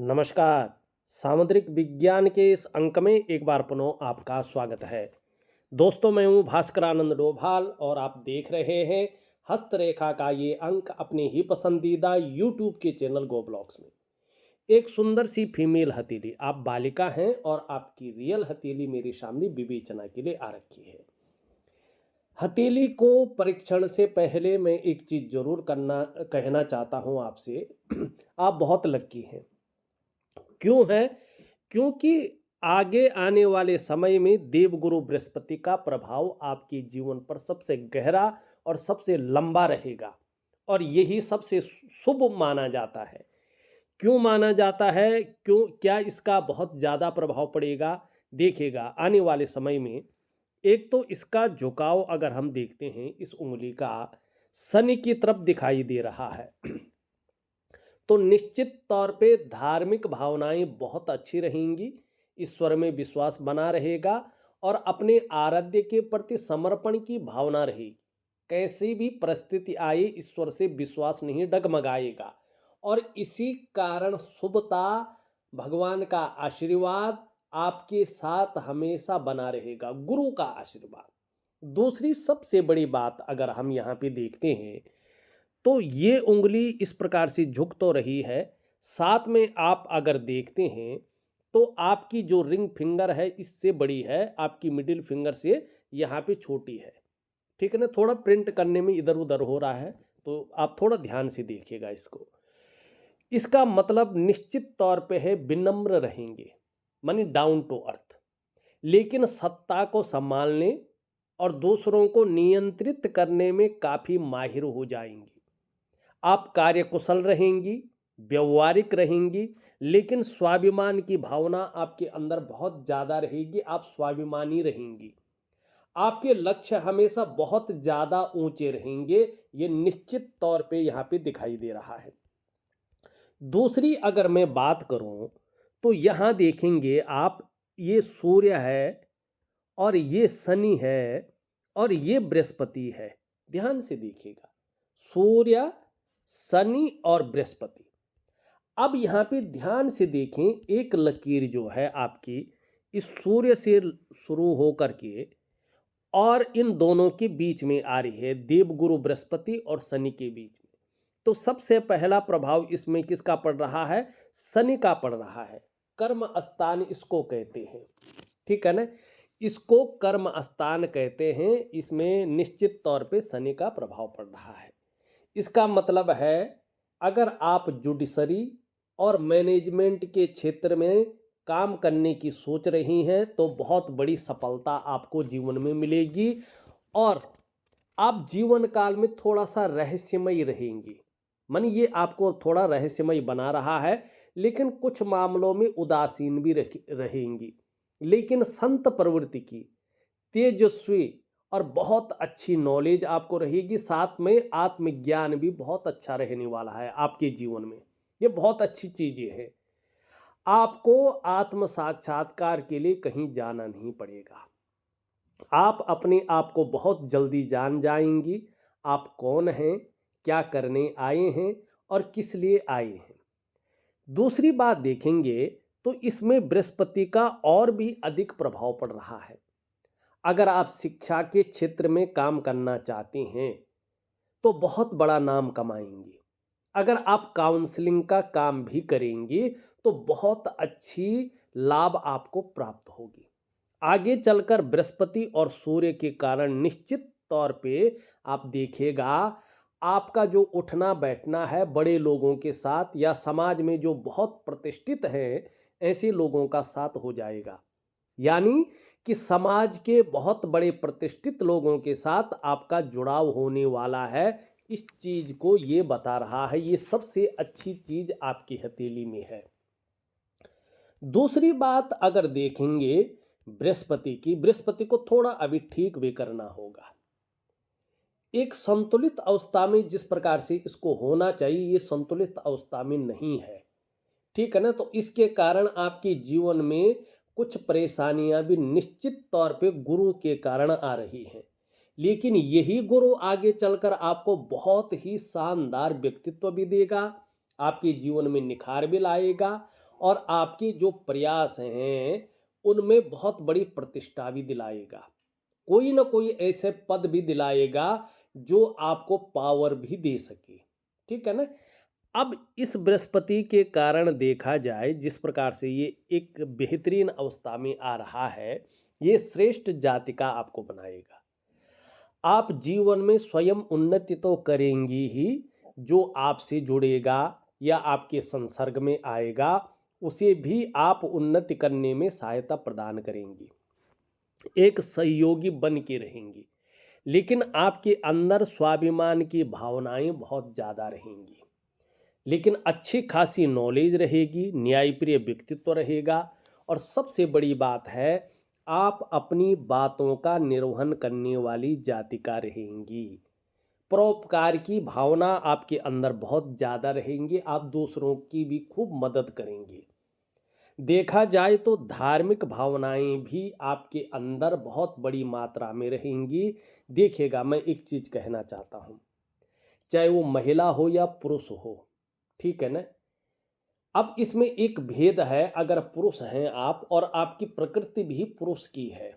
नमस्कार। सामुद्रिक विज्ञान के इस अंक में एक बार पुनः आपका स्वागत है। दोस्तों, मैं हूं भास्कर आनंद डोभाल और आप देख रहे हैं हस्तरेखा का ये अंक अपने ही पसंदीदा यूट्यूब के चैनल गो ब्लॉग्स में। एक सुंदर सी फीमेल हथेली, आप बालिका हैं और आपकी रियल हथेली मेरे सामने विवेचना के लिए आ रखी है। हथेली को परीक्षण से पहले मैं एक चीज जरूर कहना चाहता हूं आपसे। आप बहुत लकी हैं। क्यों है? क्योंकि आगे आने वाले समय में देवगुरु बृहस्पति का प्रभाव आपके जीवन पर सबसे गहरा और सबसे लंबा रहेगा और यही सबसे शुभ माना जाता है। क्यों माना जाता है? क्या इसका बहुत ज़्यादा प्रभाव पड़ेगा? देखिएगा आने वाले समय में। एक तो इसका झुकाव अगर हम देखते हैं, इस उंगली का शनि की तरफ दिखाई दे रहा है। तो निश्चित तौर पे धार्मिक भावनाएं बहुत अच्छी रहेंगी, ईश्वर में विश्वास बना रहेगा और अपने आराध्य के प्रति समर्पण की भावना रहेगी। कैसी भी परिस्थिति आए, ईश्वर से विश्वास नहीं डगमगाएगा और इसी कारण शुभता, भगवान का आशीर्वाद आपके साथ हमेशा बना रहेगा, गुरु का आशीर्वाद। दूसरी सबसे बड़ी बात अगर हम यहाँ पे देखते हैं, तो ये उंगली इस प्रकार से झुक तो रही है, साथ में आप अगर देखते हैं तो आपकी जो रिंग फिंगर है इससे बड़ी है, आपकी मिडिल फिंगर से यहाँ पे छोटी है। ठीक है ना? थोड़ा प्रिंट करने में इधर उधर हो रहा है, तो आप थोड़ा ध्यान से देखिएगा इसको। इसका मतलब निश्चित तौर पे है विनम्र रहेंगे, मानी डाउन टू अर्थ, लेकिन सत्ता को संभालने और दूसरों को नियंत्रित करने में काफ़ी माहिर हो जाएंगी। आप कार्यकुशल रहेंगी, व्यवहारिक रहेंगी, लेकिन स्वाभिमान की भावना आपके अंदर बहुत ज़्यादा रहेगी, आप स्वाभिमानी रहेंगी। आपके लक्ष्य हमेशा बहुत ज़्यादा ऊंचे रहेंगे, ये निश्चित तौर पे यहाँ पे दिखाई दे रहा है। दूसरी अगर मैं बात करूं, तो यहाँ देखेंगे आप, ये सूर्य है और ये शनि है और ये बृहस्पति है। ध्यान से देखिएगा, सूर्य, शनि और बृहस्पति। अब यहाँ पे ध्यान से देखें, एक लकीर जो है आपकी इस सूर्य से शुरू होकर के और इन दोनों के बीच में आ रही है, देवगुरु बृहस्पति और शनि के बीच में। तो सबसे पहला प्रभाव इसमें किसका पड़ रहा है? शनि का पड़ रहा है। कर्म स्थान इसको कहते हैं, ठीक है ना? इसको कर्म स्थान कहते हैं। इसमें निश्चित तौर पे शनि का प्रभाव पड़ रहा है। इसका मतलब है अगर आप जुडिशरी और मैनेजमेंट के क्षेत्र में काम करने की सोच रही हैं तो बहुत बड़ी सफलता आपको जीवन में मिलेगी और आप जीवन काल में थोड़ा सा रहस्यमयी रहेंगी। मन ये आपको थोड़ा रहस्यमयी बना रहा है, लेकिन कुछ मामलों में उदासीन भी रहेंगी, लेकिन संत प्रवृत्ति की, तेजस्वी और बहुत अच्छी नॉलेज आपको रहेगी। साथ में आत्मज्ञान भी बहुत अच्छा रहने वाला है आपके जीवन में। ये बहुत अच्छी चीज़ें हैं। आपको आत्म साक्षात्कार के लिए कहीं जाना नहीं पड़ेगा। आप अपने आप को बहुत जल्दी जान जाएंगी, आप कौन हैं, क्या करने आए हैं और किस लिए आए हैं। दूसरी बात देखेंगे तो इसमें बृहस्पति का और भी अधिक प्रभाव पड़ रहा है। अगर आप शिक्षा के क्षेत्र में काम करना चाहते हैं तो बहुत बड़ा नाम कमाएंगे। अगर आप काउंसलिंग का काम भी करेंगे तो बहुत अच्छी लाभ आपको प्राप्त होगी। आगे चलकर बृहस्पति और सूर्य के कारण निश्चित तौर पे आप देखिएगा, आपका जो उठना बैठना है बड़े लोगों के साथ या समाज में जो बहुत प्रतिष्ठित हैं ऐसे लोगों का साथ हो जाएगा। यानी कि समाज के बहुत बड़े प्रतिष्ठित लोगों के साथ आपका जुड़ाव होने वाला है। इस चीज को ये बता रहा है, ये सबसे अच्छी चीज आपकी हथेली में है। दूसरी बात अगर देखेंगे बृहस्पति की, बृहस्पति को थोड़ा अभी ठीक भी करना होगा। एक संतुलित अवस्था में जिस प्रकार से इसको होना चाहिए, ये संतुलित अवस्था में नहीं है, ठीक है ना? तो इसके कारण आपके जीवन में कुछ परेशानियां भी निश्चित तौर पे गुरु के कारण आ रही हैं, लेकिन यही गुरु आगे चलकर आपको बहुत ही शानदार व्यक्तित्व भी देगा, आपके जीवन में निखार भी लाएगा और आपके जो प्रयास हैं उनमें बहुत बड़ी प्रतिष्ठा भी दिलाएगा। कोई ना कोई ऐसे पद भी दिलाएगा जो आपको पावर भी दे सके। ठीक है ना? अब इस बृहस्पति के कारण देखा जाए जिस प्रकार से ये एक बेहतरीन अवस्था में आ रहा है, ये श्रेष्ठ जाति का आपको बनाएगा। आप जीवन में स्वयं उन्नति तो करेंगी ही, जो आपसे जुड़ेगा या आपके संसर्ग में आएगा उसे भी आप उन्नति करने में सहायता प्रदान करेंगी, एक सहयोगी बन के रहेंगी। लेकिन आपके अंदर स्वाभिमान की भावनाएं बहुत ज़्यादा रहेंगी, लेकिन अच्छी खासी नॉलेज रहेगी, न्यायप्रिय व्यक्तित्व रहेगा और सबसे बड़ी बात है आप अपनी बातों का निर्वहन करने वाली जातिका रहेंगी। परोपकार की भावना आपके अंदर बहुत ज़्यादा रहेंगी, आप दूसरों की भी खूब मदद करेंगे। देखा जाए तो धार्मिक भावनाएं भी आपके अंदर बहुत बड़ी मात्रा में रहेंगी। देखिएगा, मैं एक चीज़ कहना चाहता हूँ, चाहे वो महिला हो या पुरुष हो, ठीक है ना? अब इसमें एक भेद है, अगर पुरुष हैं आप और आपकी प्रकृति भी पुरुष की है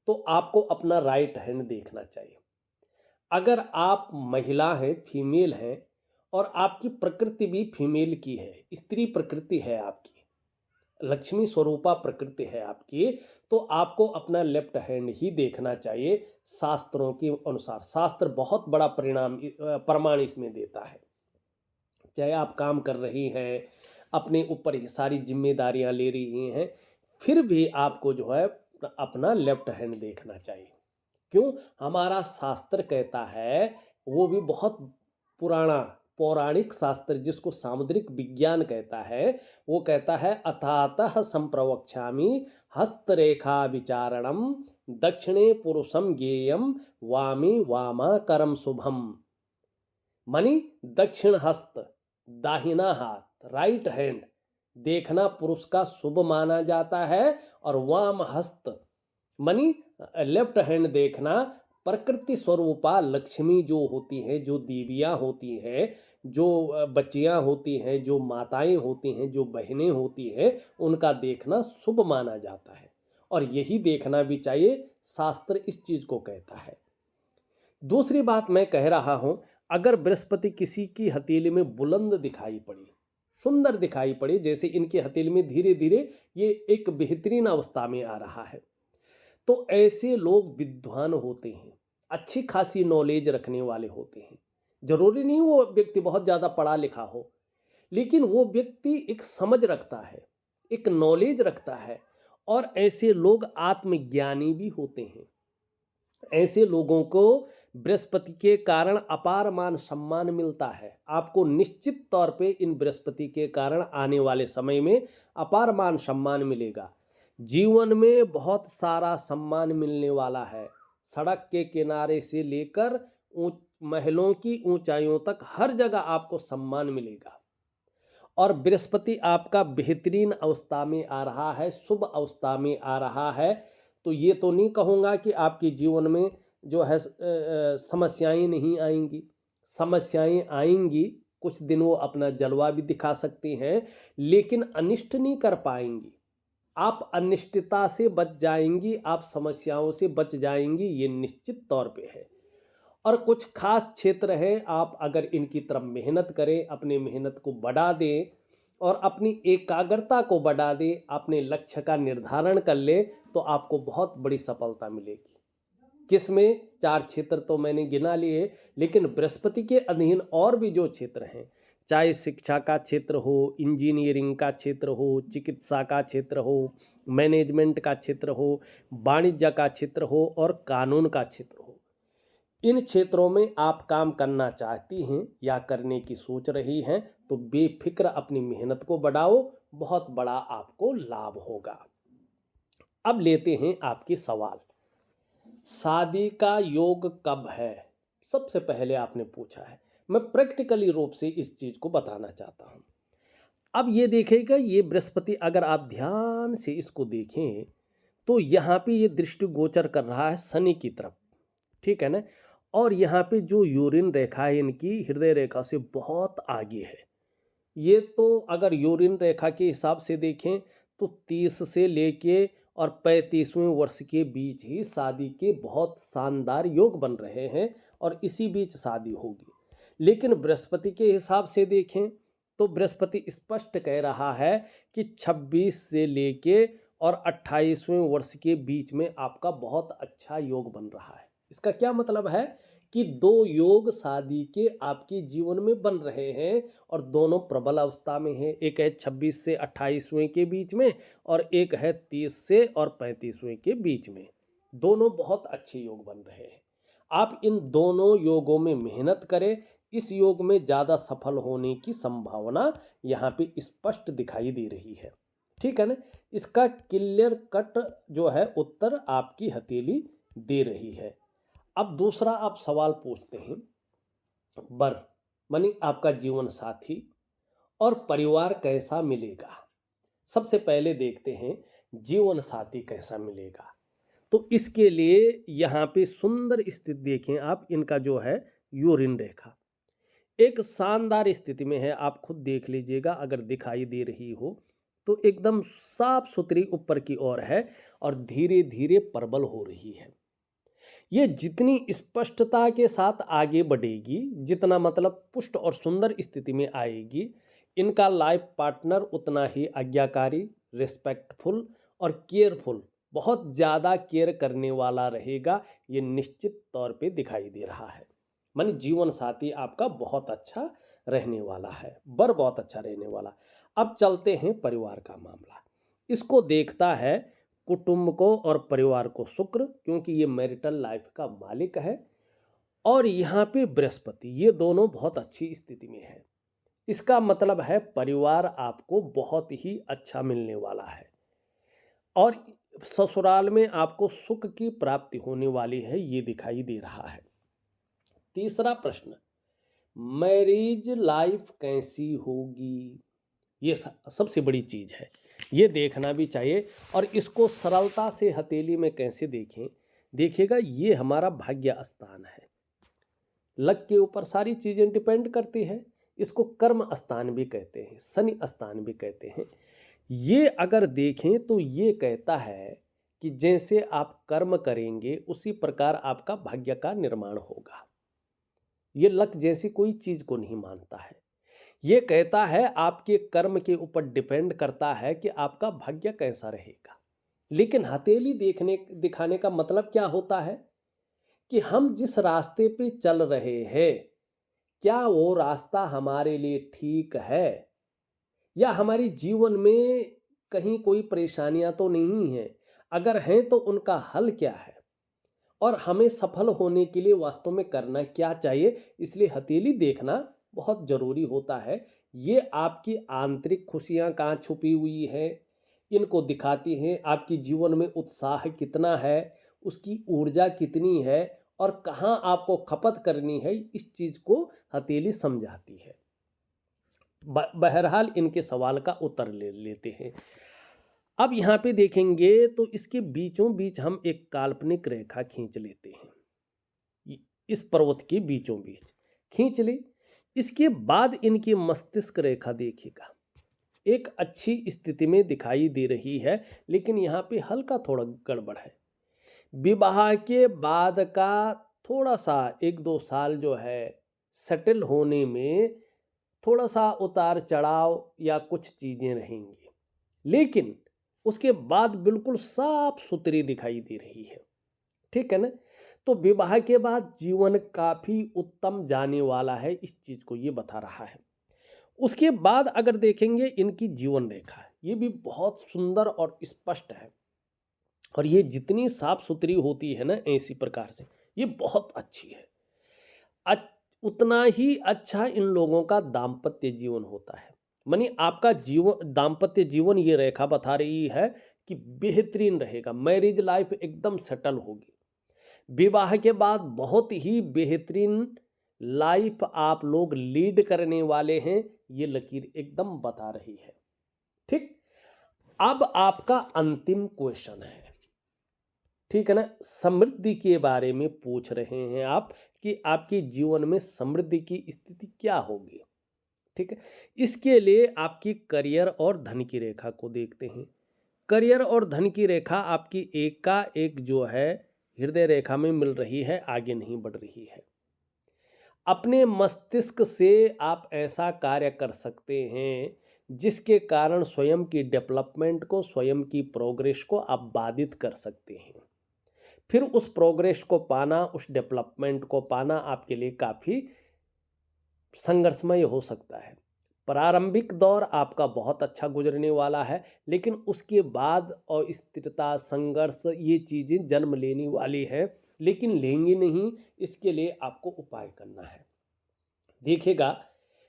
तो आपको अपना राइट हैंड देखना चाहिए। अगर आप महिला हैं, फीमेल हैं और आपकी प्रकृति भी फीमेल की है, स्त्री प्रकृति है आपकी, लक्ष्मी स्वरूपा प्रकृति है आपकी, तो आपको अपना लेफ्ट हैंड ही देखना चाहिए। शास्त्रों के अनुसार शास्त्र बहुत बड़ा प्रमाण इसमें देता है। चाहे आप काम कर रही हैं, अपने ऊपर ही सारी जिम्मेदारियां ले रही हैं, फिर भी आपको जो है अपना लेफ्ट हैंड देखना चाहिए। क्यों? हमारा शास्त्र कहता है, वो भी बहुत पुराना पौराणिक शास्त्र जिसको सामुद्रिक विज्ञान कहता है, वो कहता है अथातः संप्रवक्ष्यामि हस्तरेखा विचारणम दक्षिणे पुरुषम ज्ञेयम वामी वामाकरम शुभम। मनी दक्षिण हस्त, दाहिना हाथ, राइट हैंड देखना पुरुष का शुभ माना जाता है और वाम हस्त मनी लेफ्ट हैंड देखना प्रकृति स्वरूपा लक्ष्मी जो होती हैं, जो देवियाँ होती हैं, जो बच्चियाँ होती हैं, जो माताएं होती हैं, जो बहनें होती हैं, उनका देखना शुभ माना जाता है और यही देखना भी चाहिए। शास्त्र इस चीज़ को कहता है। दूसरी बात मैं कह रहा हूं, अगर बृहस्पति किसी की हथेली में बुलंद दिखाई पड़ी, सुंदर दिखाई पड़ी, जैसे इनकी हथेली में धीरे धीरे ये एक बेहतरीन अवस्था में आ रहा है, तो ऐसे लोग विद्वान होते हैं, अच्छी खासी नॉलेज रखने वाले होते हैं। जरूरी नहीं वो व्यक्ति बहुत ज़्यादा पढ़ा लिखा हो, लेकिन वो व्यक्ति एक समझ रखता है, एक नॉलेज रखता है और ऐसे लोग आत्मज्ञानी भी होते हैं। ऐसे लोगों को बृहस्पति के कारण अपार मान सम्मान मिलता है। आपको निश्चित तौर पे इन बृहस्पति के कारण आने वाले समय में अपार मान सम्मान मिलेगा। जीवन में बहुत सारा सम्मान मिलने वाला है। सड़क के किनारे से लेकर महलों की ऊंचाइयों तक हर जगह आपको सम्मान मिलेगा। और बृहस्पति आपका बेहतरीन अवस्था में आ रहा है, शुभ अवस्था में आ रहा है, तो ये तो नहीं कहूँगा कि आपके जीवन में जो है समस्याएं नहीं आएंगी। समस्याएं आएंगी, कुछ दिन वो अपना जलवा भी दिखा सकती हैं, लेकिन अनिष्ट नहीं कर पाएंगी। आप अनिष्टता से बच जाएंगी, आप समस्याओं से बच जाएंगी, ये निश्चित तौर पे है। और कुछ खास क्षेत्र हैं, आप अगर इनकी तरफ मेहनत करें, अपनी मेहनत को बढ़ा दें और अपनी एकाग्रता को बढ़ा दें, अपने लक्ष्य का निर्धारण कर लें, तो आपको बहुत बड़ी सफलता मिलेगी। किसमें? 4 क्षेत्र तो मैंने गिना लिए, लेकिन बृहस्पति के अधीन और भी जो क्षेत्र हैं, चाहे शिक्षा का क्षेत्र हो, इंजीनियरिंग का क्षेत्र हो, चिकित्सा का क्षेत्र हो, मैनेजमेंट का क्षेत्र हो, वाणिज्य का क्षेत्र हो और कानून का क्षेत्र हो, इन क्षेत्रों में आप काम करना चाहती हैं या करने की सोच रही हैं, तो बेफिक्र अपनी मेहनत को बढ़ाओ, बहुत बड़ा आपको लाभ होगा। अब लेते हैं आपके सवाल। शादी का योग कब है? सबसे पहले आपने पूछा है, मैं प्रैक्टिकली रूप से इस चीज़ को बताना चाहता हूँ। अब ये देखिएगा, ये बृहस्पति अगर आप ध्यान से इसको देखें तो यहाँ पे ये दृष्टि गोचर कर रहा है शनि की तरफ, ठीक है ना? और यहाँ पे जो यूरिन रेखा है इनकी हृदय रेखा से बहुत आगे है, ये तो अगर यूरिन रेखा के हिसाब से देखें तो 30 से लेके और 35वें वर्ष के बीच ही शादी के बहुत शानदार योग बन रहे हैं और इसी बीच शादी होगी। लेकिन बृहस्पति के हिसाब से देखें तो बृहस्पति स्पष्ट कह रहा है कि 26 से लेके और 28वें वर्ष के बीच में आपका बहुत अच्छा योग बन रहा है। इसका क्या मतलब है कि दो योग शादी के आपके जीवन में बन रहे हैं और दोनों प्रबल अवस्था में हैं। एक है 26 से 28वें के बीच में और एक है 30 से और 35वें के बीच में। दोनों बहुत अच्छे योग बन रहे हैं। आप इन दोनों योगों में मेहनत करें। इस योग में ज़्यादा सफल होने की संभावना यहाँ पे स्पष्ट दिखाई दे रही है। ठीक है ना। इसका क्लियर कट जो है उत्तर आपकी हथेली दे रही है। अब दूसरा आप सवाल पूछते हैं, बर मानी आपका जीवन साथी और परिवार कैसा मिलेगा। सबसे पहले देखते हैं जीवन साथी कैसा मिलेगा। तो इसके लिए यहाँ पे सुंदर स्थिति देखें आप, इनका जो है यूरिन रेखा एक शानदार स्थिति में है। आप खुद देख लीजिएगा, अगर दिखाई दे रही हो तो एकदम साफ सुथरी ऊपर की ओर है और धीरे धीरे प्रबल हो रही है। ये जितनी स्पष्टता के साथ आगे बढ़ेगी, जितना मतलब पुष्ट और सुंदर स्थिति में आएगी, इनका लाइफ पार्टनर उतना ही आज्ञाकारी, रिस्पेक्टफुल और केयरफुल, बहुत ज़्यादा केयर करने वाला रहेगा। ये निश्चित तौर पे दिखाई दे रहा है। माने जीवन साथी आपका बहुत अच्छा रहने वाला है, बर बहुत अच्छा रहने वाला। अब चलते हैं परिवार का मामला। इसको देखता है कुटुंब को और परिवार को शुक्र, क्योंकि ये मैरिटल लाइफ का मालिक है। और यहाँ पे बृहस्पति, ये दोनों बहुत अच्छी स्थिति में है। इसका मतलब है परिवार आपको बहुत ही अच्छा मिलने वाला है और ससुराल में आपको सुख की प्राप्ति होने वाली है, ये दिखाई दे रहा है। तीसरा प्रश्न, मैरिज लाइफ कैसी होगी। ये सबसे बड़ी चीज है, ये देखना भी चाहिए। और इसको सरलता से हथेली में कैसे देखें, देखिएगा ये हमारा भाग्य स्थान है। लक के ऊपर सारी चीजें डिपेंड करती है। इसको कर्म स्थान भी कहते हैं, शनि स्थान भी कहते हैं। ये अगर देखें तो ये कहता है कि जैसे आप कर्म करेंगे उसी प्रकार आपका भाग्य का निर्माण होगा। ये लक जैसी कोई चीज को नहीं मानता है। ये कहता है आपके कर्म के ऊपर डिपेंड करता है कि आपका भाग्य कैसा रहेगा। लेकिन हथेली दिखाने का मतलब क्या होता है कि हम जिस रास्ते पे चल रहे हैं, क्या वो रास्ता हमारे लिए ठीक है, या हमारी जीवन में कहीं कोई परेशानियां तो नहीं है। अगर हैं तो उनका हल क्या है और हमें सफल होने के लिए वास्तव में करना क्या चाहिए। इसलिए हथेली देखना बहुत जरूरी होता है। ये आपकी आंतरिक खुशियां कहाँ छुपी हुई हैं, इनको दिखाती हैं। आपकी जीवन में उत्साह कितना है, उसकी ऊर्जा कितनी है और कहाँ आपको खपत करनी है, इस चीज को हथेली समझाती है। बहरहाल इनके सवाल का उत्तर ले लेते हैं। अब यहाँ पे देखेंगे तो इसके बीचों बीच हम एक काल्पनिक रेखा खींच लेते हैं। इस पर्वत के बीचों बीच खींच ले। इसके बाद इनकी मस्तिष्क रेखा देखिएगा, एक अच्छी स्थिति में दिखाई दे रही है, लेकिन यहाँ पे हल्का थोड़ा गड़बड़ है। विवाह के बाद का थोड़ा सा 1-2 साल जो है सेटल होने में थोड़ा सा उतार चढ़ाव या कुछ चीजें रहेंगी, लेकिन उसके बाद बिल्कुल साफ सुथरी दिखाई दे रही है। ठीक है ना। तो विवाह के बाद जीवन काफी उत्तम जाने वाला है, इस चीज को ये बता रहा है। उसके बाद अगर देखेंगे इनकी जीवन रेखा, ये भी बहुत सुंदर और स्पष्ट है। और ये जितनी साफ सुथरी होती है ना, ऐसी प्रकार से ये बहुत अच्छी है। उतना ही अच्छा इन लोगों का दाम्पत्य जीवन होता है। मानी आपका जीवन, दाम्पत्य जीवन, ये रेखा बता रही है कि बेहतरीन रहेगा। मैरिज लाइफ एकदम सेटल होगी। विवाह के बाद बहुत ही बेहतरीन लाइफ आप लोग लीड करने वाले हैं, ये लकीर एकदम बता रही है। ठीक। अब आपका अंतिम क्वेश्चन है, ठीक है ना। समृद्धि के बारे में पूछ रहे हैं आप कि आपके जीवन में समृद्धि की स्थिति क्या होगी। ठीक है। इसके लिए आपकी करियर और धन की रेखा को देखते हैं। करियर और धन की रेखा आपकी एक का एक जो है हृदय रेखा में मिल रही है, आगे नहीं बढ़ रही है। अपने मस्तिष्क से आप ऐसा कार्य कर सकते हैं जिसके कारण स्वयं की डेवलपमेंट को, स्वयं की प्रोग्रेस को आप बाधित कर सकते हैं। फिर उस प्रोग्रेस को पाना, उस डेवलपमेंट को पाना आपके लिए काफ़ी संघर्षमय हो सकता है। प्रारंभिक दौर आपका बहुत अच्छा गुजरने वाला है, लेकिन उसके बाद अस्थिरता, संघर्ष ये चीज़ें जन्म लेने वाली हैं, लेकिन लेंगी नहीं। इसके लिए आपको उपाय करना है। देखिएगा,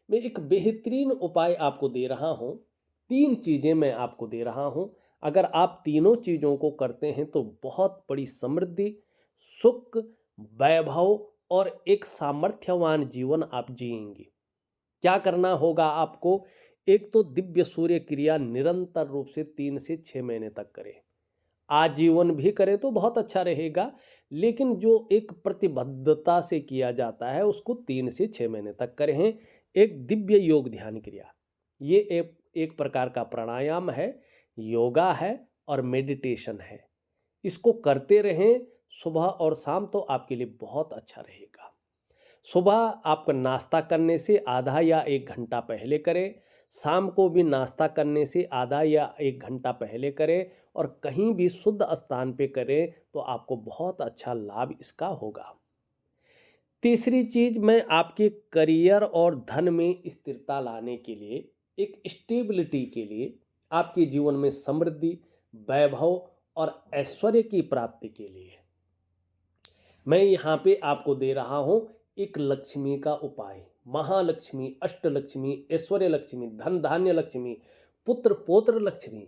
मैं एक बेहतरीन उपाय आपको दे रहा हूँ। 3 चीज़ें मैं आपको दे रहा हूँ। अगर आप तीनों चीज़ों को करते हैं तो बहुत बड़ी समृद्धि, सुख, वैभव और एक सामर्थ्यवान जीवन आप जिएंगे। क्या करना होगा आपको? एक तो दिव्य सूर्य क्रिया निरंतर रूप से 3 से 6 महीने तक करें। आजीवन भी करें तो बहुत अच्छा रहेगा, लेकिन जो एक प्रतिबद्धता से किया जाता है उसको 3 से 6 महीने तक करें। एक दिव्य योग ध्यान क्रिया, ये एक प्रकार का प्राणायाम है, योगा है और मेडिटेशन है। इसको करते रहें सुबह और शाम, तो आपके लिए बहुत अच्छा रहेगा। सुबह आप नाश्ता करने से आधा या 1 घंटा पहले करें, शाम को भी नाश्ता करने से आधा या 1 घंटा पहले करें और कहीं भी शुद्ध स्थान पे करें तो आपको बहुत अच्छा लाभ इसका होगा। तीसरी चीज़, मैं आपके करियर और धन में स्थिरता लाने के लिए, एक स्टेबिलिटी के लिए, आपके जीवन में समृद्धि, वैभव और ऐश्वर्य की प्राप्ति के लिए मैं यहाँ पे आपको दे रहा हूँ एक लक्ष्मी का उपाय। महालक्ष्मी, अष्टलक्ष्मी, ऐश्वर्य लक्ष्मी, धन धान्य लक्ष्मी, पुत्र पौत्र लक्ष्मी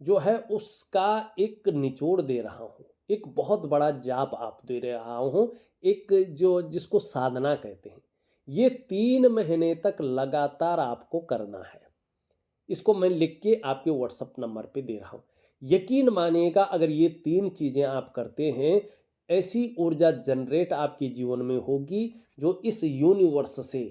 जो है उसका एक निचोड़ दे रहा हूँ। एक बहुत बड़ा जाप आप दे रहा हूँ, एक जो जिसको साधना कहते हैं। ये 3 महीने तक लगातार आपको करना है। इसको मैं लिख के आपके व्हाट्सएप नंबर पे दे रहा हूँ। यकीन मानिएगा, अगर ये 3 चीज़ें आप करते हैं, ऐसी ऊर्जा जनरेट आपके जीवन में होगी जो इस यूनिवर्स से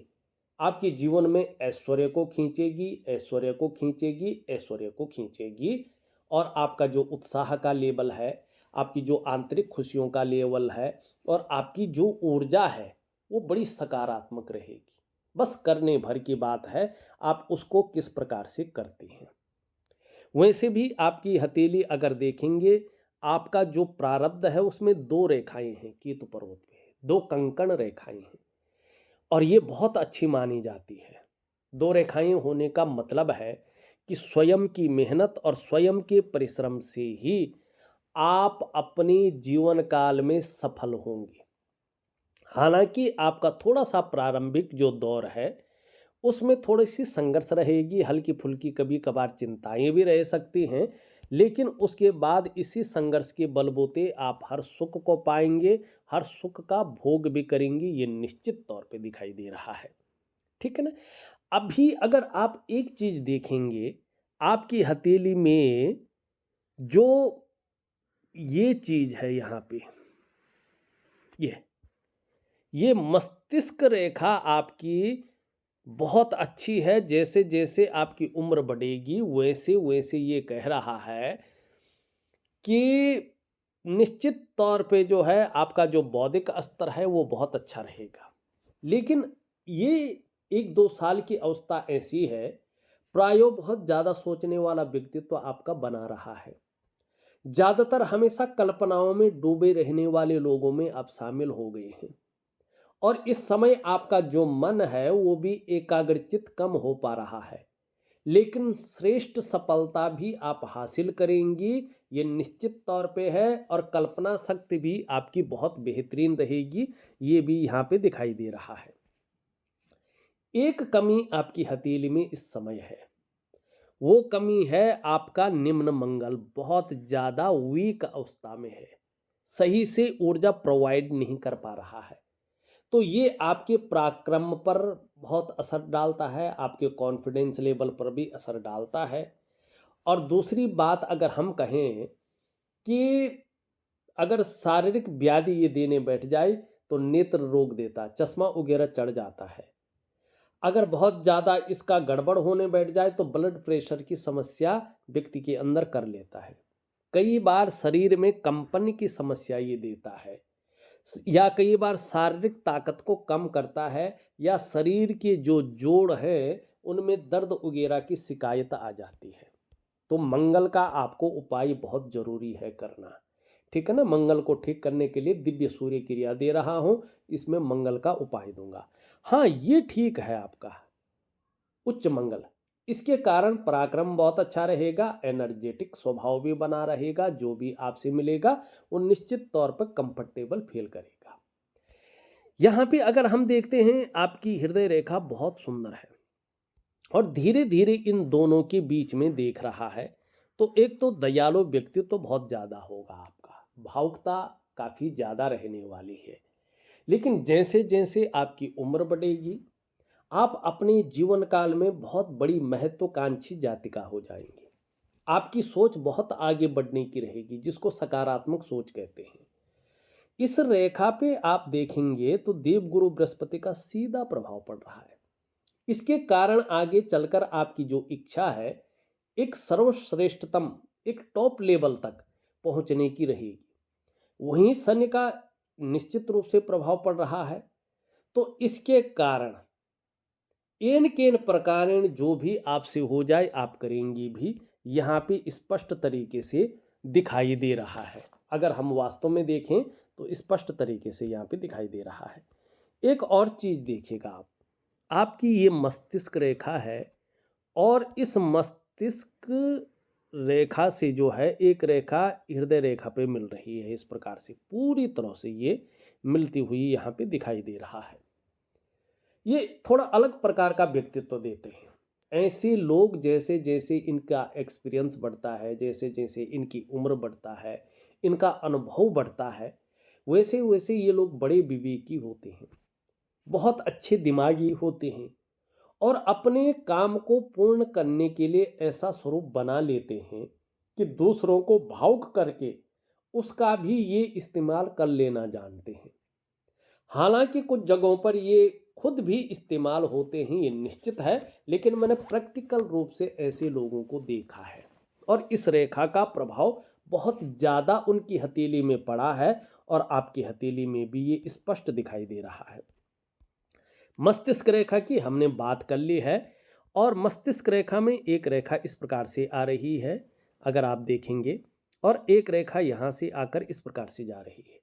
आपके जीवन में ऐश्वर्य को खींचेगी, ऐश्वर्य को खींचेगी, ऐश्वर्य को खींचेगी। और आपका जो उत्साह का लेवल है, आपकी जो आंतरिक खुशियों का लेवल है और आपकी जो ऊर्जा है वो बड़ी सकारात्मक रहेगी। बस करने भर की बात है, आप उसको किस प्रकार से करते हैं। वैसे भी आपकी हथेली अगर देखेंगे, आपका जो प्रारब्ध है उसमें 2 रेखाएं हैं केतु पर्वत पे, 2 कंकण रेखाएं हैं और ये बहुत अच्छी मानी जाती है। 2 रेखाएं होने का मतलब है कि स्वयं की मेहनत और स्वयं के परिश्रम से ही आप अपनी जीवन काल में सफल होंगे। हालांकि आपका थोड़ा सा प्रारंभिक जो दौर है उसमें थोड़ी सी संघर्ष रहेगी, हल्की फुल्की कभी कभार चिंताएं भी रह सकती हैं, लेकिन उसके बाद इसी संघर्ष के बलबूते आप हर सुख को पाएंगे, हर सुख का भोग भी करेंगे। ये निश्चित तौर पे दिखाई दे रहा है। ठीक है ना। अभी अगर आप एक चीज देखेंगे, आपकी हथेली में जो ये चीज है यहाँ पे, ये मस्तिष्क रेखा आपकी बहुत अच्छी है। जैसे जैसे आपकी उम्र बढ़ेगी वैसे वैसे ये कह रहा है कि निश्चित तौर पे जो है आपका जो बौद्धिक स्तर है वो बहुत अच्छा रहेगा। लेकिन ये 1-2 साल की अवस्था ऐसी है, प्रायो बहुत ज़्यादा सोचने वाला व्यक्तित्व आपका बना रहा है। ज़्यादातर हमेशा कल्पनाओं में डूबे रहने वाले लोगों में आप शामिल हो गए हैं और इस समय आपका जो मन है वो भी एकाग्रचित कम हो पा रहा है, लेकिन श्रेष्ठ सफलता भी आप हासिल करेंगी, ये निश्चित तौर पे है। और कल्पना शक्ति भी आपकी बहुत बेहतरीन रहेगी, ये भी यहाँ पे दिखाई दे रहा है। एक कमी आपकी हथेली में इस समय है, वो कमी है आपका निम्न मंगल बहुत ज़्यादा वीक अवस्था में है, सही से ऊर्जा प्रोवाइड नहीं कर पा रहा है। तो ये आपके पराक्रम पर बहुत असर डालता है, आपके कॉन्फिडेंस लेवल पर भी असर डालता है। और दूसरी बात अगर हम कहें कि अगर शारीरिक व्याधि ये देने बैठ जाए तो नेत्र रोग देता, चश्मा वगैरह चढ़ जाता है। अगर बहुत ज़्यादा इसका गड़बड़ होने बैठ जाए तो ब्लड प्रेशर की समस्या व्यक्ति के अंदर कर लेता है। कई बार शरीर में कंपन की समस्या ये देता है, या कई बार शारीरिक ताकत को कम करता है, या शरीर के जो जोड़ हैं उनमें दर्द वगैरह की शिकायत आ जाती है। तो मंगल का आपको उपाय बहुत जरूरी है करना। ठीक है ना। मंगल को ठीक करने के लिए दिव्य सूर्य क्रिया दे रहा हूं, इसमें मंगल का उपाय दूंगा। हाँ, ये ठीक है आपका उच्च मंगल। इसके कारण पराक्रम बहुत अच्छा रहेगा, एनर्जेटिक स्वभाव भी बना रहेगा, जो भी आपसे मिलेगा वो निश्चित तौर पर कंफर्टेबल फील करेगा। यहाँ पे अगर हम देखते हैं आपकी हृदय रेखा बहुत सुंदर है और धीरे धीरे इन दोनों के बीच में देख रहा है। तो एक तो दयालु व्यक्तित्व तो बहुत ज़्यादा होगा आपका, भावुकता काफ़ी ज़्यादा रहने वाली है। लेकिन जैसे जैसे आपकी उम्र बढ़ेगी, आप अपने जीवन काल में बहुत बड़ी महत्वाकांक्षी जातिका हो जाएंगे। आपकी सोच बहुत आगे बढ़ने की रहेगी, जिसको सकारात्मक सोच कहते हैं। इस रेखा पे आप देखेंगे तो देवगुरु बृहस्पति का सीधा प्रभाव पड़ रहा है। इसके कारण आगे चलकर आपकी जो इच्छा है एक सर्वश्रेष्ठतम, एक टॉप लेवल तक पहुंचने की रहेगी। वहीं शनि का निश्चित रूप से प्रभाव पड़ रहा है। तो इसके कारण एन केन प्रकारेण जो भी आपसे हो जाए आप करेंगी भी, यहाँ पे स्पष्ट तरीके से दिखाई दे रहा है। अगर हम वास्तव में देखें तो स्पष्ट तरीके से यहाँ पे दिखाई दे रहा है। एक और चीज देखिएगा आप, आपकी ये मस्तिष्क रेखा है और इस मस्तिष्क रेखा से जो है एक रेखा हृदय रेखा पे मिल रही है। इस प्रकार से पूरी तरह से ये मिलती हुई यहाँ पे दिखाई दे रहा है। ये थोड़ा अलग प्रकार का व्यक्तित्व देते हैं। ऐसे लोग जैसे जैसे इनका एक्सपीरियंस बढ़ता है, जैसे जैसे इनकी उम्र बढ़ता है, इनका अनुभव बढ़ता है, वैसे वैसे ये लोग बड़े विवेकी होते हैं, बहुत अच्छे दिमागी होते हैं और अपने काम को पूर्ण करने के लिए ऐसा स्वरूप बना लेते हैं कि दूसरों को भावुक करके उसका भी ये इस्तेमाल कर लेना जानते हैं। हालांकि कुछ जगहों पर ये खुद भी इस्तेमाल होते हैं, ये निश्चित है, लेकिन मैंने प्रैक्टिकल रूप से ऐसे लोगों को देखा है और इस रेखा का प्रभाव बहुत ज़्यादा उनकी हथेली में पड़ा है और आपकी हथेली में भी ये स्पष्ट दिखाई दे रहा है। मस्तिष्क रेखा की हमने बात कर ली है और मस्तिष्क रेखा में एक रेखा इस प्रकार से आ रही है, अगर आप देखेंगे, और एक रेखा यहाँ से आकर इस प्रकार से जा रही है।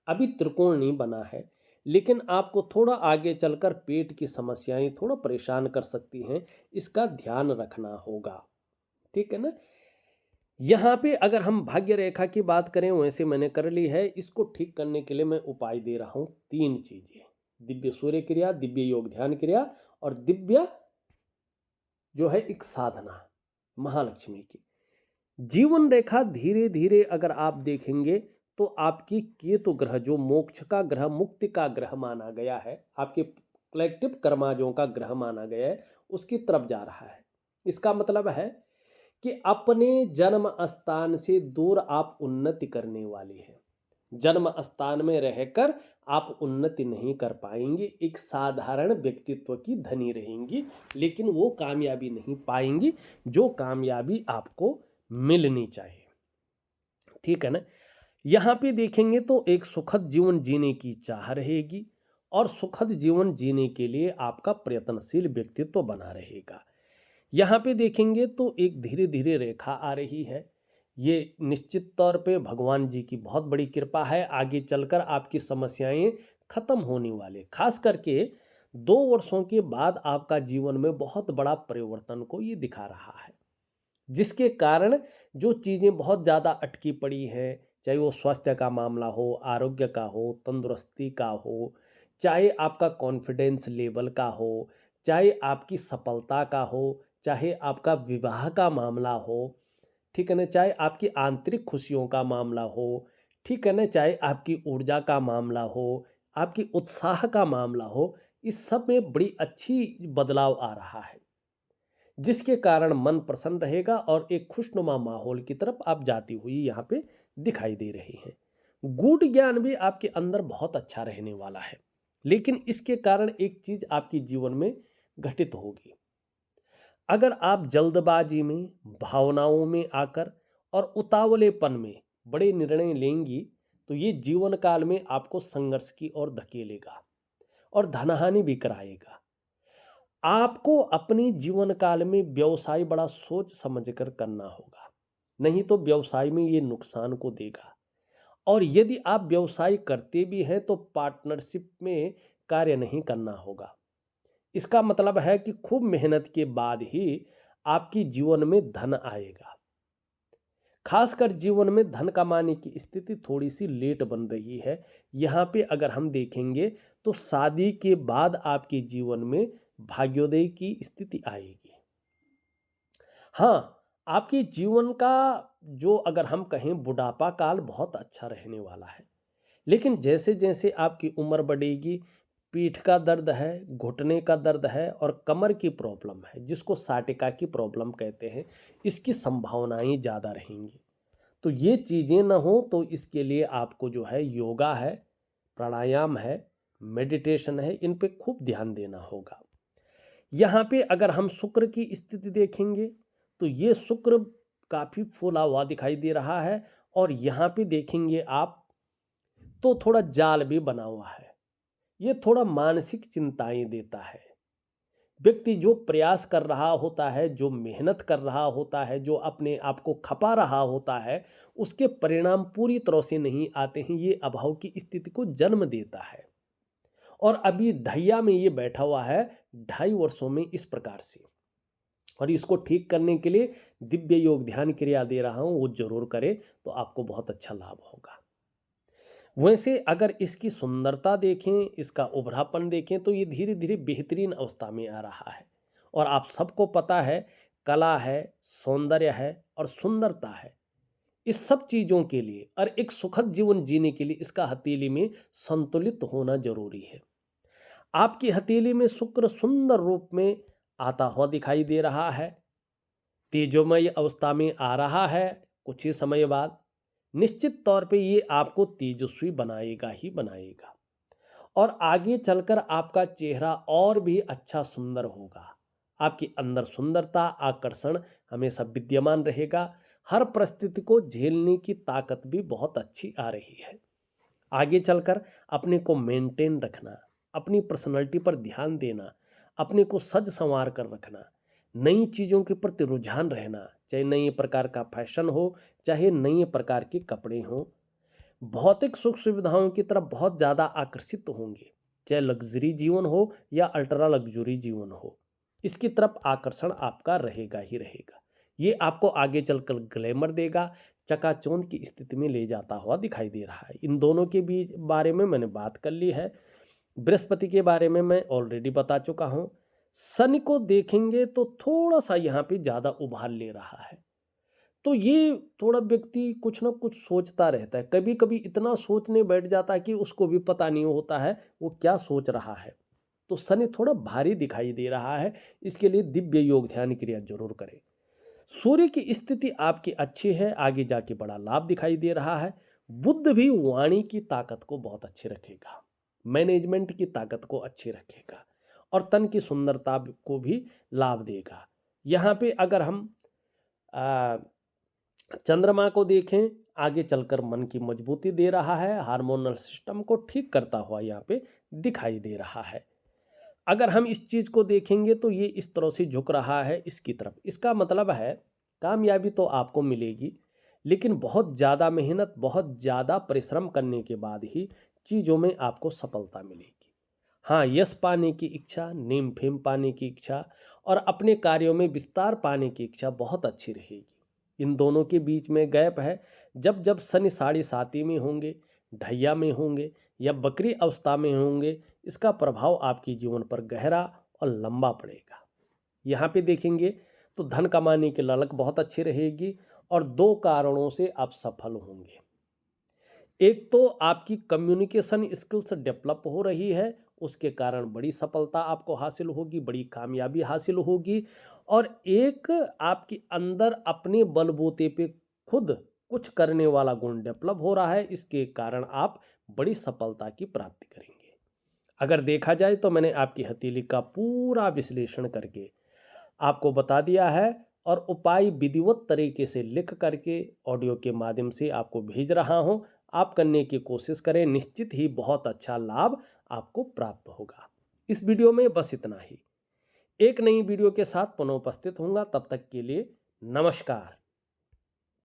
अभी त्रिकोण नहीं बना है, लेकिन आपको थोड़ा आगे चलकर पेट की समस्याएं थोड़ा परेशान कर सकती हैं, इसका ध्यान रखना होगा। ठीक है ना। यहाँ पे अगर हम भाग्य रेखा की बात करें, वैसे मैंने कर ली है, इसको ठीक करने के लिए मैं उपाय दे रहा हूँ। 3 चीजें, दिव्य सूर्य क्रिया, दिव्य योग ध्यान क्रिया और दिव्य जो है एक साधना महालक्ष्मी की। जीवन रेखा धीरे धीरे अगर आप देखेंगे तो आपकी केतु ग्रह जो मोक्ष का ग्रह, मुक्ति का ग्रह माना गया है, आपके कलेक्टिव कर्माजों का ग्रह माना गया है, उसकी तरफ जा रहा है। इसका मतलब है कि अपने जन्म स्थान से दूर आप उन्नति करने वाले हैं। जन्म स्थान में रहकर आप उन्नति नहीं कर पाएंगे, एक साधारण व्यक्तित्व की धनी रहेंगी, लेकिन वो कामयाबी नहीं पाएंगी जो कामयाबी आपको मिलनी चाहिए। ठीक है ना। यहाँ पे देखेंगे तो एक सुखद जीवन जीने की चाह रहेगी और सुखद जीवन जीने के लिए आपका प्रयत्नशील व्यक्तित्व बना रहेगा। यहाँ पे देखेंगे तो एक धीरे धीरे रेखा आ रही है, ये निश्चित तौर पे भगवान जी की बहुत बड़ी कृपा है। आगे चलकर आपकी समस्याएं खत्म होने वाले, खास करके 2 वर्षों के बाद आपका जीवन में बहुत बड़ा परिवर्तन को ये दिखा रहा है, जिसके कारण जो चीज़ें बहुत ज़्यादा अटकी पड़ी हैं, चाहे वो स्वास्थ्य का मामला हो, आरोग्य का हो, तंदुरुस्ती का हो, चाहे आपका कॉन्फिडेंस लेवल का हो, चाहे आपकी सफलता का हो, चाहे आपका विवाह का मामला हो, ठीक है ना, चाहे आपकी आंतरिक खुशियों का मामला हो, ठीक है ना, चाहे आपकी ऊर्जा का मामला हो, आपकी उत्साह का मामला हो, इस सब में बड़ी अच्छी बदलाव आ रहा है, जिसके कारण मन प्रसन्न रहेगा और एक खुशनुमा माहौल की तरफ आप जाती हुई यहाँ पे दिखाई दे रही हैं। गूढ़ ज्ञान भी आपके अंदर बहुत अच्छा रहने वाला है, लेकिन इसके कारण एक चीज़ आपके जीवन में घटित होगी। अगर आप जल्दबाजी में, भावनाओं में आकर और उतावलेपन में बड़े निर्णय लेंगी तो ये जीवन काल में आपको संघर्ष की ओर धकेलेगा और धनहानि भी कराएगा। आपको अपने जीवन काल में व्यवसाय बड़ा सोच समझकर करना होगा, नहीं तो व्यवसाय में ये नुकसान को देगा। और यदि आप व्यवसाय करते भी हैं तो पार्टनरशिप में कार्य नहीं करना होगा। इसका मतलब है कि खूब मेहनत के बाद ही आपकी जीवन में धन आएगा। खासकर जीवन में धन कमाने की स्थिति थोड़ी सी लेट बन रही है। यहाँ पे अगर हम देखेंगे तो शादी के बाद आपके जीवन में भाग्योदय की स्थिति आएगी। हाँ, आपके जीवन का जो अगर हम कहें बुढ़ापा काल बहुत अच्छा रहने वाला है। लेकिन जैसे जैसे आपकी उम्र बढ़ेगी, पीठ का दर्द है, घुटने का दर्द है और कमर की प्रॉब्लम है, जिसको साटिका की प्रॉब्लम कहते हैं, इसकी संभावनाएं ज़्यादा रहेंगी। तो ये चीज़ें ना हो तो इसके लिए आपको जो है योगा है, प्राणायाम है, मेडिटेशन है, इन पे खूब ध्यान देना होगा। यहाँ पे अगर हम शुक्र की स्थिति देखेंगे तो ये शुक्र काफ़ी फूला हुआ दिखाई दे रहा है और यहाँ पे देखेंगे आप तो थोड़ा जाल भी बना हुआ है। ये थोड़ा मानसिक चिंताएं देता है। व्यक्ति जो प्रयास कर रहा होता है, जो मेहनत कर रहा होता है, जो अपने आप को खपा रहा होता है, उसके परिणाम पूरी तरह से नहीं आते हैं। ये अभाव की स्थिति को जन्म देता है और अभी ढैया में ये बैठा हुआ है 2.5 वर्षों में इस प्रकार से। और इसको ठीक करने के लिए दिव्य योग ध्यान क्रिया दे रहा हूँ, वो जरूर करें तो आपको बहुत अच्छा लाभ होगा। वैसे अगर इसकी सुंदरता देखें, इसका उभरापन देखें तो ये धीरे धीरे बेहतरीन अवस्था में आ रहा है। और आप सबको पता है कला है, सौंदर्य है और सुंदरता है। इस सब चीज़ों के लिए और एक सुखद जीवन जीने के लिए इसका हथेली में संतुलित होना जरूरी है। आपकी हथेली में शुक्र सुंदर रूप में आता हुआ दिखाई दे रहा है, तेजोमय अवस्था में आ रहा है। कुछ ही समय बाद निश्चित तौर पे ये आपको तेजस्वी बनाएगा ही बनाएगा और आगे चलकर आपका चेहरा और भी अच्छा सुंदर होगा। आपके अंदर सुंदरता, आकर्षण हमेशा विद्यमान रहेगा। हर परिस्थिति को झेलने की ताकत भी बहुत अच्छी आ रही है। आगे चलकर अपने को मेंटेन रखना, अपनी पर्सनैलिटी पर ध्यान देना, अपने को सज संवार कर रखना, नई चीज़ों के प्रति रुझान रहना, चाहे नए प्रकार का फैशन हो, चाहे नए प्रकार के कपड़े हों। भौतिक सुख सुविधाओं की तरफ बहुत ज़्यादा आकर्षित होंगे, चाहे लग्जरी जीवन हो या अल्ट्रा लग्जरी जीवन हो, इसकी तरफ आकर्षण आपका रहेगा ही रहेगा। ये आपको आगे चलकर ग्लैमर देगा, चकाचौंध की स्थिति में ले जाता हुआ दिखाई दे रहा है। इन दोनों के बीच बारे में मैंने बात कर ली है। बृहस्पति के बारे में मैं ऑलरेडी बता चुका हूँ। शनि को देखेंगे तो थोड़ा सा यहाँ पे ज़्यादा उभार ले रहा है। तो ये थोड़ा व्यक्ति कुछ ना कुछ सोचता रहता है, कभी कभी इतना सोचने बैठ जाता है कि उसको भी पता नहीं होता है वो क्या सोच रहा है। तो शनि थोड़ा भारी दिखाई दे रहा है, इसके लिए दिव्य योग ध्यान क्रिया जरूर करें। सूर्य की स्थिति आपकी अच्छी है, आगे जाके बड़ा लाभ दिखाई दे रहा है। बुध भी वाणी की ताकत को बहुत अच्छी रखेगा, मैनेजमेंट की ताकत को अच्छी रखेगा और तन की सुंदरता को भी लाभ देगा। यहाँ पे अगर हम चंद्रमा को देखें, आगे चलकर मन की मजबूती दे रहा है, हार्मोनल सिस्टम को ठीक करता हुआ यहाँ पे दिखाई दे रहा है। अगर हम इस चीज़ को देखेंगे तो ये इस तरह से झुक रहा है इसकी तरफ। इसका मतलब है कामयाबी तो आपको मिलेगी, लेकिन बहुत ज़्यादा मेहनत, बहुत ज़्यादा परिश्रम करने के बाद ही चीज़ों में आपको सफलता मिलेगी। हाँ, यश पाने की इच्छा, नेम फेम पाने की इच्छा और अपने कार्यों में विस्तार पाने की इच्छा बहुत अच्छी रहेगी। इन दोनों के बीच में गैप है। जब जब शनि 7.5 में होंगे, ढैया में होंगे या बकरी अवस्था में होंगे, इसका प्रभाव आपके जीवन पर गहरा और लंबा पड़ेगा। यहाँ पे देखेंगे तो धन कमाने की ललक बहुत अच्छी रहेगी और 2 कारणों से आप सफल होंगे। एक तो आपकी कम्युनिकेशन स्किल्स डेवलप हो रही है, उसके कारण बड़ी सफलता आपको हासिल होगी, बड़ी कामयाबी हासिल होगी। और एक आपके अंदर अपने बलबूते पे खुद कुछ करने वाला गुण डेवलप हो रहा है, इसके कारण आप बड़ी सफलता की प्राप्ति करेंगे। अगर देखा जाए तो मैंने आपकी हथेली का पूरा विश्लेषण करके आपको बता दिया है और उपाय विधिवत तरीके से लिख करके ऑडियो के माध्यम से आपको भेज रहा हूं। आप करने की कोशिश करें, निश्चित ही बहुत अच्छा लाभ आपको प्राप्त होगा। इस वीडियो में बस इतना ही। एक नई वीडियो के साथ पुनः उपस्थित होऊंगा, तब तक के लिए नमस्कार।